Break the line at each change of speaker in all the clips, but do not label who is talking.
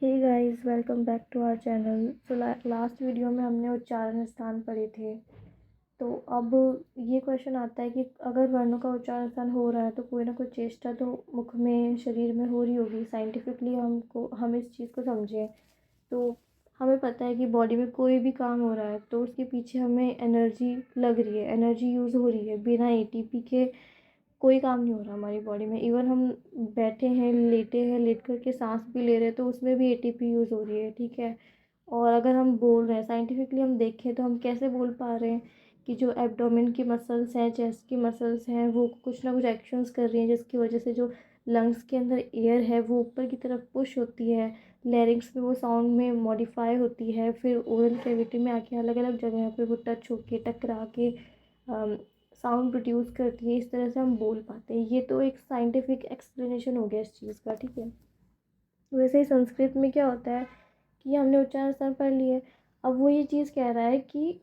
Hey guys, welcome back to our channel. So last video में हमने उच्चारण स्थान पढ़े थे। तो अब ये क्वेश्चन आता है कि अगर वर्णों का उच्चारण स्थान हो रहा है तो कोई ना कोई चेष्टा तो मुख में, शरीर में हो रही होगी। साइंटिफिकली हम इस चीज़ को समझें तो हमें पता है कि बॉडी में कोई भी काम हो रहा है तो उसके पीछे हमें एनर्जी लग रही है, एनर्जी यूज़ हो रही है। बिना एटीपी के कोई काम नहीं हो रहा हमारी बॉडी में। इवन हम बैठे हैं, लेटे हैं, लेट कर के सांस भी ले रहे हैं तो उसमें भी एटीपी यूज़ हो रही है, ठीक है। और अगर हम बोल रहे हैं, साइंटिफिकली हम देखें तो हम कैसे बोल पा रहे हैं कि जो एब्डोमेन की मसल्स हैं, चेस्ट की मसल्स हैं, वो कुछ ना कुछ एक्शंस कर रही हैं जिसकी वजह से जो लंग्स के अंदर एयर है वो ऊपर की तरफ पुश होती है। लैरिंग्स में वो साउंड में मॉडिफाई होती है, फिर ओरल कैविटी में आके अलग अलग जगह पे वो टच होके, टकरा के साउंड प्रोड्यूस करती है। इस तरह से हम बोल पाते हैं। ये तो एक साइंटिफिक एक्सप्लेनेशन हो गया इस चीज़ का, ठीक है। वैसे ही संस्कृत में क्या होता है कि हमने उच्चारण स्तर पढ़ लिए। अब वो ये चीज़ कह रहा है कि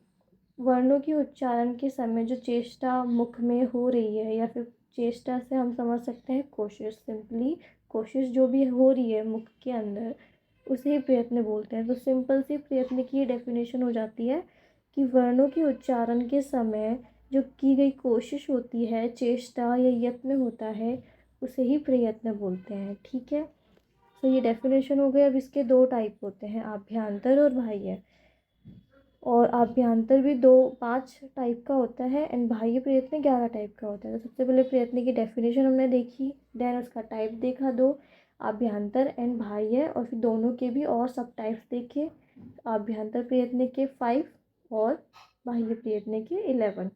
वर्णों की उच्चारण के समय जो चेष्टा मुख में हो रही है, या फिर चेष्टा से हम समझ सकते हैं कोशिश, सिंपली कोशिश जो भी हो रही है मुख के अंदर उसे ही प्रयत्न बोलते हैं। तो सिंपल सी प्रयत्न की डेफिनेशन हो जाती है कि वर्णों के उच्चारण के समय जो की गई कोशिश होती है, चेष्टा या यत्न होता है, उसे ही प्रयत्न बोलते हैं, ठीक है। तो ये डेफिनेशन हो गई। अब इसके दो टाइप होते हैं, आभ्यंतर और बाह्य। और आभ्यंतर भी दो 5 टाइप का होता है एंड बाह्य प्रयत्न 11 टाइप का होता है। तो सबसे पहले प्रयत्न की डेफिनेशन हमने देखी, देन उसका टाइप देखा दो, आभ्यंतर एंड बाह्य, और फिर दोनों के भी और सब टाइप्स देखे। आभ्यंतर प्रयत्न के 5 और बाह्य प्रयत्न के 11।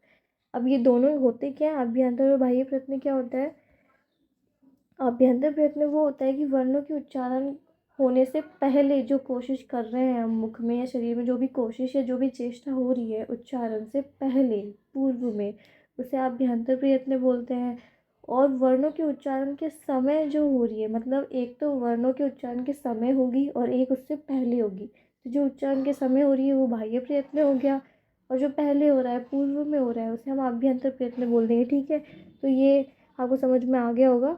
अब ये दोनों होते क्या है, आभ्यंतर और बाह्य प्रयत्न क्या होता है। आभ्यंतर प्रयत्न वो होता है कि वर्णों के उच्चारण होने से पहले जो कोशिश कर रहे हैं हम मुख में या शरीर में, जो भी कोशिश या जो भी चेष्टा हो रही है उच्चारण से पहले, पूर्व में, उसे आभ्यंतर प्रयत्न बोलते हैं। और वर्णों के उच्चारण के समय जो हो रही है, मतलब एक तो वर्णों के उच्चारण के समय होगी और एक उससे पहले होगी। तो जो उच्चारण के समय हो रही है वो बाह्य प्रयत्न हो गया, और जो पहले हो रहा है, पूर्व में हो रहा है, उसे हम आभ्यंतर प्रयत्न बोल देंगे, ठीक है। तो ये आपको समझ में आ गया होगा।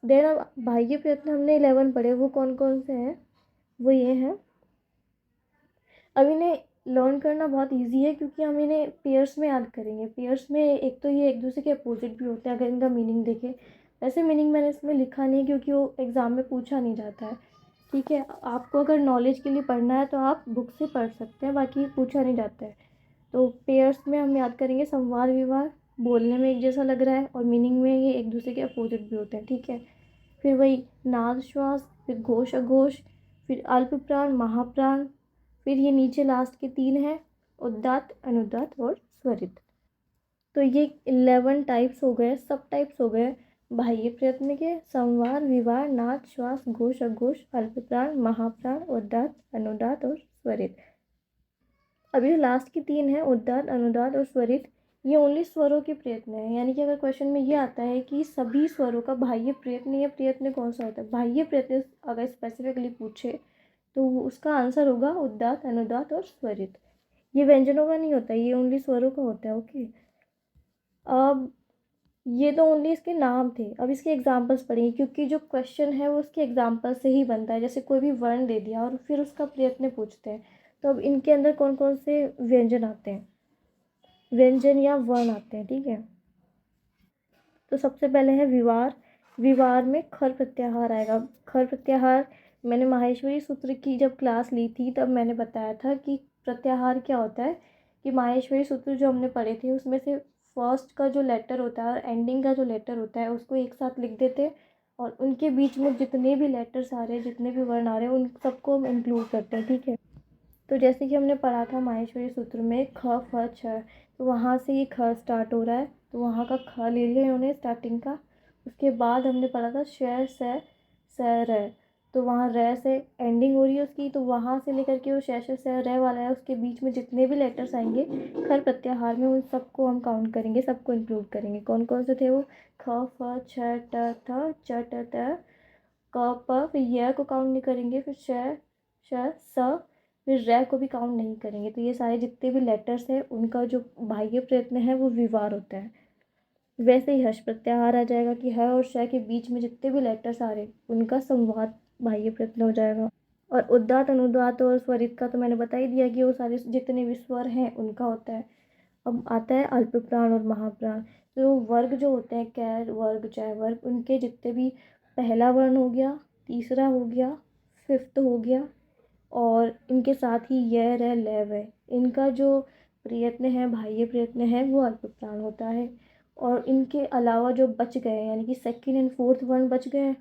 देन अब बाह्य प्रयत्न हमने 11 पढ़े, वो कौन कौन से हैं, वो ये हैं। अब इन्हें लर्न करना बहुत इजी है क्योंकि हम इन्हें पेयर्स में याद करेंगे। पेयर्स में एक तो ये एक दूसरे के अपोजिट भी होते हैं अगर इनका मीनिंग देखें। वैसे मीनिंग मैंने इसमें लिखा नहीं है क्योंकि वो एग्ज़ाम में पूछा नहीं जाता है, ठीक है। आपको अगर नॉलेज के लिए पढ़ना है तो आप बुक से पढ़ सकते हैं, बाकी पूछा नहीं जाता है। तो पेयर्स में हम याद करेंगे संवाद विवाद, बोलने में एक जैसा लग रहा है और मीनिंग में ये एक दूसरे के अपोजिट भी होते हैं, ठीक है। फिर वही नाद श्वास, फिर घोष अघोष, फिर अल्प प्राण महाप्राण, फिर ये नीचे लास्ट के 3 हैं, उदात्त अनुदात्त और स्वरित। तो ये 11 टाइप्स हो गए, सब टाइप्स हो गए बाह्य प्रयत्न के। संवार, विवाह, नाद श्वास, घोष अघोष, अल्प प्राण, महाप्राण, उदात्त अनुदात्त और स्वरित। अभी जो लास्ट की 3 है, उदात्त अनुदात्त और स्वरित, ये ओनली स्वरों के प्रयत्न है। यानी कि अगर क्वेश्चन में ये आता है कि सभी स्वरों का बाह्य प्रयत्न या प्रयत्न कौन सा होता है, बाह्य प्रयत्न अगर स्पेसिफिकली पूछे तो उसका आंसर होगा उदात्त अनुदात्त और स्वरित। ये व्यंजनों का नहीं होता, ये ओनली स्वरों का होता है, ओके। अब ये तो ओनली इसके नाम थे, अब इसके एग्जाम्पल्स पढ़ेंगे क्योंकि जो क्वेश्चन है वो उसके एग्जाम्पल से ही बनता है। जैसे कोई भी वर्ण दे दिया और फिर उसका प्रयत्न पूछते हैं, तो अब इनके अंदर कौन कौन से व्यंजन आते हैं, व्यंजन या वर्ण आते हैं, ठीक है। तो सबसे पहले है विवार। विवार में खर प्रत्याहार आएगा। खर प्रत्याहार मैंने माहेश्वरी सूत्र की जब क्लास ली थी तब मैंने बताया था कि प्रत्याहार क्या होता है। कि माहेश्वरी सूत्र जो हमने पढ़े थे उसमें से फर्स्ट का जो लेटर होता है और एंडिंग का जो लेटर होता है उसको एक साथ लिख देते हैं, और उनके बीच में जितने भी लेटर्स आ रहे हैं, जितने भी वर्ण आ रहे हैं, उन सबको हम इंक्लूड करते हैं, ठीक है। तो जैसे कि हमने पढ़ा था माहेश्वरी सूत्र में ख फ छ, तो वहाँ से ये ख स्टार्ट हो रहा है, तो वहाँ का ख ले लिया इन्होंने स्टार्टिंग का। उसके बाद हमने पढ़ा था श स र, तो वहाँ र से एंडिंग हो रही है उसकी, तो वहाँ से लेकर के वो श र वाला है, उसके बीच में जितने भी लेटर्स आएंगे खर प्रत्याहार में उन सबको हम काउंट करेंगे, सबको इंक्लूड करेंगे। कौन कौन से थे वो, ख फ छ ट थ च ट त, क प, फिर य को काउंट नहीं करेंगे, फिर श स, फिर रै को भी काउंट नहीं करेंगे। तो ये सारे जितने भी लेटर्स हैं उनका जो बाह्य प्रयत्न है वो विवार होता है। वैसे ही हर्ष प्रत्याहार आ जाएगा कि ह और श के बीच में जितने भी लेटर्स आ रहे उनका संवाद बाह्य प्रयत्न हो जाएगा। और उदात्त, अनुदात्त और स्वरित का तो मैंने बता ही दिया कि वो सारे जितने भी स्वर हैं उनका होता है। अब आता है अल्प प्राण और महाप्राण। तो वर्ग जो होते हैं, कैर वर्ग, जय वर्ग, उनके जितने भी पहला वर्ण हो गया, तीसरा हो गया, फिफ्थ हो गया, और इनके साथ ही य र लैव है, इनका जो प्रयत्न है, बाह्य प्रयत्न है, वो अल्प प्राण होता है। और इनके अलावा जो बच गए यानी कि सेकंड एंड फोर्थ वर्ण बच गए,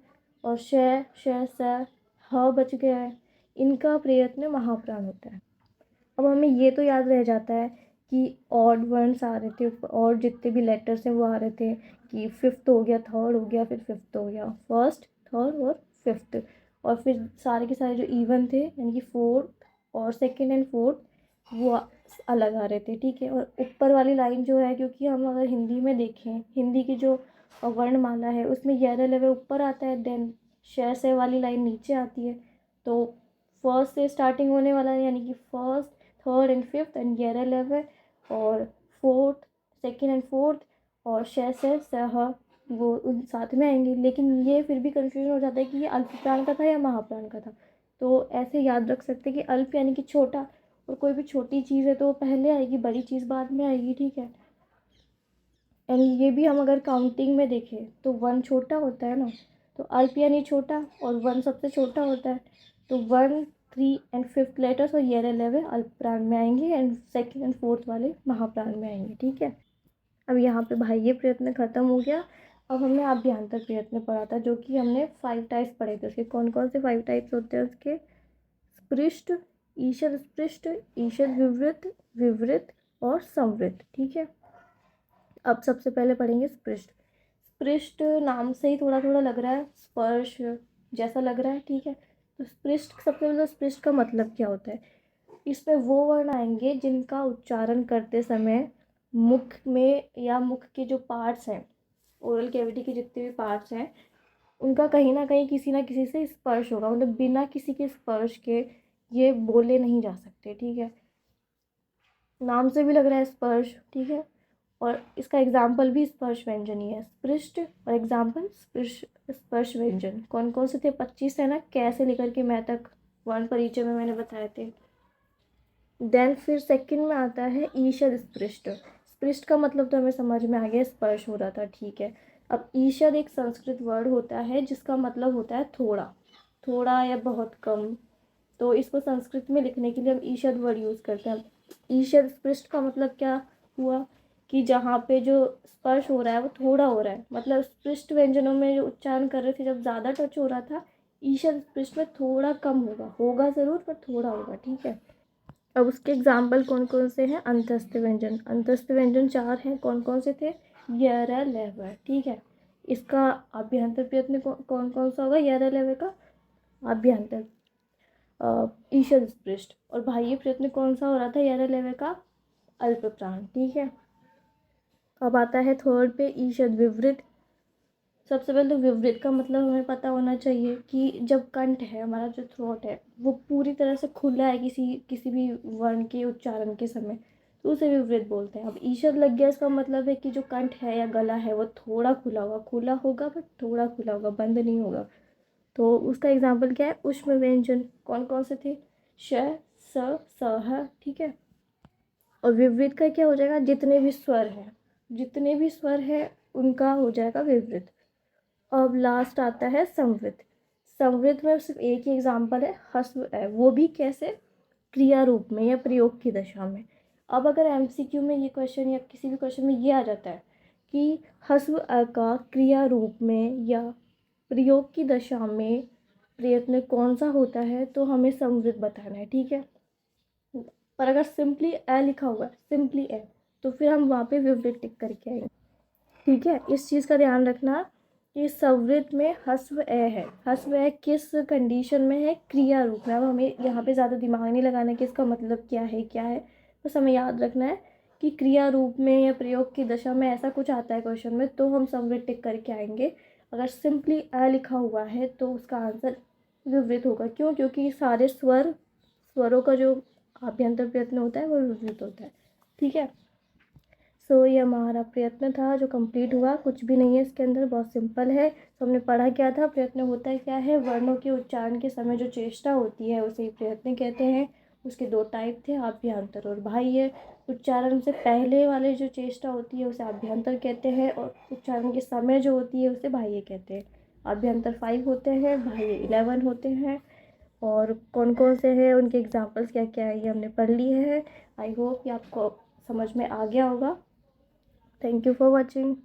और श श स ह बच गया है, इनका प्रयत्न महाप्राण होता है। अब हमें ये तो याद रह जाता है कि ऑड वर्ड्स आ रहे थे, और जितने भी लेटर्स हैं वो आ रहे थे कि फिफ्थ हो गया, थर्ड हो गया, फिर फिफ्थ हो गया, फर्स्ट, थर्ड और फिफ्थ। और फिर सारे के सारे जो इवन थे यानी कि फोर्थ और सेकंड एंड फोर्थ, वो अलग आ रहे थे, ठीक है। और ऊपर वाली लाइन जो है, क्योंकि हम अगर हिंदी में देखें, हिंदी की जो वर्णमाला है उसमें य लेवे ऊपर आता है, देन श से वाली लाइन नीचे आती है। तो फर्स्ट से स्टार्टिंग होने वाला है यानी कि first, third and fifth and ग्यारह लेवे, और फोर्थ, सेकेंड एंड फोर्थ, और से सह, वो उन साथ में आएंगे। लेकिन ये फिर भी कंफ्यूजन हो जाता है कि ये अल्प प्राण का था या महाप्राण का था। तो ऐसे याद रख सकते हैं कि अल्प यानी कि छोटा, और कोई भी छोटी चीज़ है तो वो पहले आएगी, बड़ी चीज़ बाद में आएगी, ठीक है। एंड ये भी हम अगर काउंटिंग में देखें तो वन छोटा होता है ना, तो अल्प यानी छोटा, और वन सबसे छोटा होता है। तो one, three and fifth letters और ईयर 11 अल्प प्राण में आएंगे, एंड सेकंड एंड फोर्थ वाले महाप्राण में आएंगे, ठीक है। अब यहाँ पे बाह्य प्रयत्न खत्म हो गया। अब हमने अभ्यंतर प्रयत्न पढ़ा था, जो कि हमने 5 टाइप्स पढ़े थे। उसके कौन कौन से 5 टाइप्स होते हैं उसके? स्पृष्ट, ईषद स्पृष्ट, ईषद विवृत, विवृत और संवृत, ठीक है। अब सबसे पहले पढ़ेंगे स्पृष्ट। स्पृष्ट नाम से ही थोड़ा थोड़ा लग रहा है स्पर्श जैसा लग रहा है, ठीक है। तो स्पृष्ट, सबसे पहले स्पृष्ट का मतलब क्या होता है? इसमें वो वर्ण आएंगे जिनका उच्चारण करते समय मुख में या मुख के जो पार्ट्स हैं, ओरल कैविटी के जितने भी पार्ट्स हैं, उनका कहीं ना कहीं किसी ना किसी से स्पर्श होगा, मतलब बिना किसी के स्पर्श के ये बोले नहीं जा सकते, ठीक है। नाम से भी लग रहा है स्पर्श, ठीक है। और इसका एग्जाम्पल भी स्पर्श व्यंजन ही है, स्पृष्ट और एग्जाम्पल स्पर्श, स्पर्श व्यंजन। कौन कौन से थे? 25 है ना, कैसे लेकर के मैं तक वर्ण परिचय में मैंने बताए थे। देन फिर सेकंड में आता है ईषद स्पृष्ट। स्पृष्ट का मतलब तो हमें समझ में आ गया, स्पर्श हो रहा था, ठीक है। अब ईषद एक संस्कृत वर्ड होता है जिसका मतलब होता है थोड़ा, थोड़ा या बहुत कम। तो इसको संस्कृत में लिखने के लिए हम ईषद वर्ड यूज़ करते हैं। ईषद स्पृष्ट का मतलब क्या हुआ कि जहाँ पे जो स्पर्श हो रहा है वो थोड़ा हो रहा है, मतलब स्पृष्ट व्यंजनों में जो उच्चारण कर रहे थे जब ज़्यादा टच हो रहा था, ईषद स्पृष्ट में थोड़ा कम होगा, होगा ज़रूर पर थोड़ा होगा, ठीक है। अब उसके एग्जाम्पल कौन कौन से हैं? अंतस्थ व्यंजन। अंतस्थ व्यंजन 4 हैं। कौन कौन से थे? य लहव, ठीक है। इसका अभ्यंतर प्रयत्न कौन कौन सा होगा? य लहव का अभ्यंतर ईषद स्पृष्ट। और बाह्य प्रयत्न कौन सा हो रहा था? य लहव का अल्प प्राण, ठीक है। अब आता है थर्ड पे ईषद विवृत। सबसे पहले तो विवृत का मतलब हमें पता होना चाहिए कि जब कंठ है, हमारा जो थ्रोट है, वो पूरी तरह से खुला है किसी किसी भी वर्ण के उच्चारण के समय, तो उसे विवृत बोलते हैं। अब ईषद लग गया, इसका मतलब है कि जो कंठ है या गला है वो थोड़ा खुला होगा, खुला होगा बट थोड़ा खुला होगा, बंद नहीं होगा। तो उसका एग्जाम्पल क्या है? उष्म व्यंजन। कौन कौन से थे? श, स, ह, ठीक है। और विवृत का क्या हो जाएगा? जितने भी स्वर हैं, जितने भी स्वर हैं उनका हो जाएगा विवृत। अब लास्ट आता है संवृत। संवृत में सिर्फ एक ही एग्जाम्पल है, हस्व है, वो भी कैसे? क्रिया रूप में या प्रयोग की दशा में। अब अगर एमसीक्यू में ये क्वेश्चन या किसी भी क्वेश्चन में ये आ जाता है कि हस्व अ का क्रिया रूप में या प्रयोग की दशा में प्रयत्न कौन सा होता है, तो हमें संवृत बताना है, ठीक है। पर अगर सिंपली अ लिखा हुआ है, सिंपली अ, तो फिर हम वहाँ पे विवृत टिक करके आएंगे, ठीक है। इस चीज़ का ध्यान रखना कि संवृत में हस्व ए है। हस्व ए किस कंडीशन में है? क्रिया रूप में। अब हमें यहाँ पे ज़्यादा दिमाग नहीं लगाना कि इसका मतलब क्या है, क्या है, बस हमें याद रखना है कि क्रिया रूप में या प्रयोग की दशा में ऐसा कुछ आता है क्वेश्चन में, तो हम संवृत टिक करके आएंगे। अगर सिंपली अ लिखा हुआ है तो उसका आंसर विवृत होगा। क्यों? क्योंकि सारे स्वरों का जो आभ्यंतर प्रयत्न होता है वो विवृत होता है, ठीक है। सो ये हमारा प्रयत्न था जो कंप्लीट हुआ। कुछ भी नहीं है इसके अंदर, बहुत सिंपल है। तो हमने पढ़ा क्या था, प्रयत्न होता क्या है, वर्णों के उच्चारण के समय जो चेष्टा होती है उसे ही प्रयत्न कहते हैं। उसके दो टाइप थे, आभ्यंतर और बाह्य। उच्चारण से पहले वाले जो चेष्टा होती है उसे आभ्यंतर कहते हैं, और उच्चारण के समय जो होती है उसे बाह्य कहते हैं। आभ्यंतर 5 होते हैं, बाह्य 11 होते हैं। और कौन कौन से हैं, उनके एग्जाम्पल्स क्या क्या है, ये हमने पढ़ लिए हैं। आई होप कि आपको समझ में आ गया होगा। Thank you for watching.